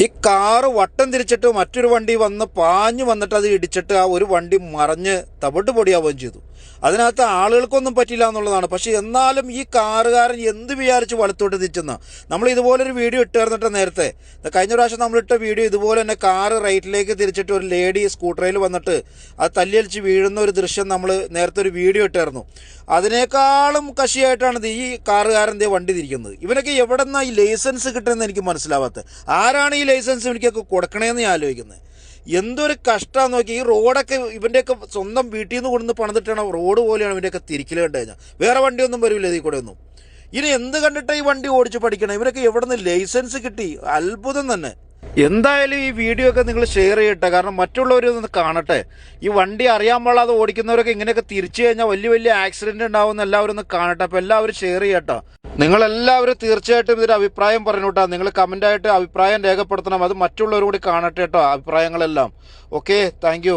ഈ കാറ് വട്ടം തിരിച്ചിട്ട് മറ്റൊരു വണ്ടി വന്ന് പാഞ്ഞു വന്നിട്ട് അത് ഇടിച്ചിട്ട് ആ ഒരു വണ്ടി മറിഞ്ഞ് തവിട്ട് പൊടിയാവുകയും ചെയ്തു. അതിനകത്ത് ആളുകൾക്കൊന്നും പറ്റില്ല എന്നുള്ളതാണ്. പക്ഷേ എന്നാലും ഈ കാറുകാരൻ എന്ത് വിചാരിച്ച് വലത്തോട്ട് തിരിച്ചെന്നാ. നമ്മൾ ഇതുപോലൊരു വീഡിയോ ഇട്ടുതന്നിട്ട് നേരത്തെ കഴിഞ്ഞ പ്രാവശ്യം നമ്മളിട്ട വീഡിയോ ഇതുപോലെ തന്നെ കാറ് റൈറ്റിലേക്ക് തിരിച്ചിട്ട് ഒരു ലേഡി സ്കൂട്ടറിൽ വന്നിട്ട് അത് തല്ലിയടിച്ച് വീഴുന്ന ഒരു ദൃശ്യം നമ്മൾ നേരത്തെ ഒരു വീഡിയോ ഇട്ടായിരുന്നു. അതിനേക്കാളും കശിയായിട്ടാണ് ഈ കാറുകാരൻ്റെ വണ്ടി തിരിക്കുന്നത്. ഇവനൊക്കെ എവിടെ നിന്നാണ് ഈ ലൈസൻസ് കിട്ടുന്നതെന്ന് എനിക്ക് മനസ്സിലാവാത്തത്. ആരാണ് ഈ ലൈസൻസ് എനിക്കൊക്കെ കൊടുക്കണേന്ന് ഞാൻ ആലോചിക്കുന്നത്. എന്തൊരു കഷ്ടമാണെന്ന് നോക്കി. ഈ റോഡൊക്കെ ഇവൻ്റെയൊക്കെ സ്വന്തം വീട്ടിൽ നിന്ന് കൊണ്ടുവന്ന് പണിതിട്ടാണ് റോഡ് പോലെയാണ് ഇവൻ്റെയൊക്കെ തിരിക്കൽ കണ്ടു കഴിഞ്ഞാൽ. വേറെ വണ്ടിയൊന്നും വരില്ല ഇതിൽ കൂടെ ഒന്നും. ഇനി എന്ത് കണ്ടിട്ടാണ് ഈ വണ്ടി ഓടിച്ച് പഠിക്കണം? ഇവരൊക്കെ എവിടെ നിന്ന് ലൈസൻസ് കിട്ടി? അത്ഭുതം തന്നെ. എന്തായാലും ഈ വീഡിയോ ഒക്കെ നിങ്ങൾ ഷെയർ ചെയ്യട്ടെ, കാരണം മറ്റുള്ളവരൊന്ന് കാണട്ടെ. ഈ വണ്ടി അറിയാൻ പാടാതെ ഓടിക്കുന്നവരൊക്കെ ഇങ്ങനെയൊക്കെ തിരിച്ചു കഴിഞ്ഞാൽ വലിയ വലിയ ആക്സിഡന്റ് ഉണ്ടാവുമെന്ന് എല്ലാവരും ഒന്ന് കാണട്ടെ. അപ്പോൾ എല്ലാവരും ഷെയർ ചെയ്യട്ടോ. നിങ്ങളെല്ലാവരും തീർച്ചയായിട്ടും ഇതിൻ്റെ അഭിപ്രായം പറഞ്ഞു കേട്ടോ. നിങ്ങൾ കമൻ്റായിട്ട് അഭിപ്രായം രേഖപ്പെടുത്തണം. അത് മറ്റുള്ളവരും കൂടി കാണട്ടെ കേട്ടോ, അഭിപ്രായങ്ങളെല്ലാം. Okay, thank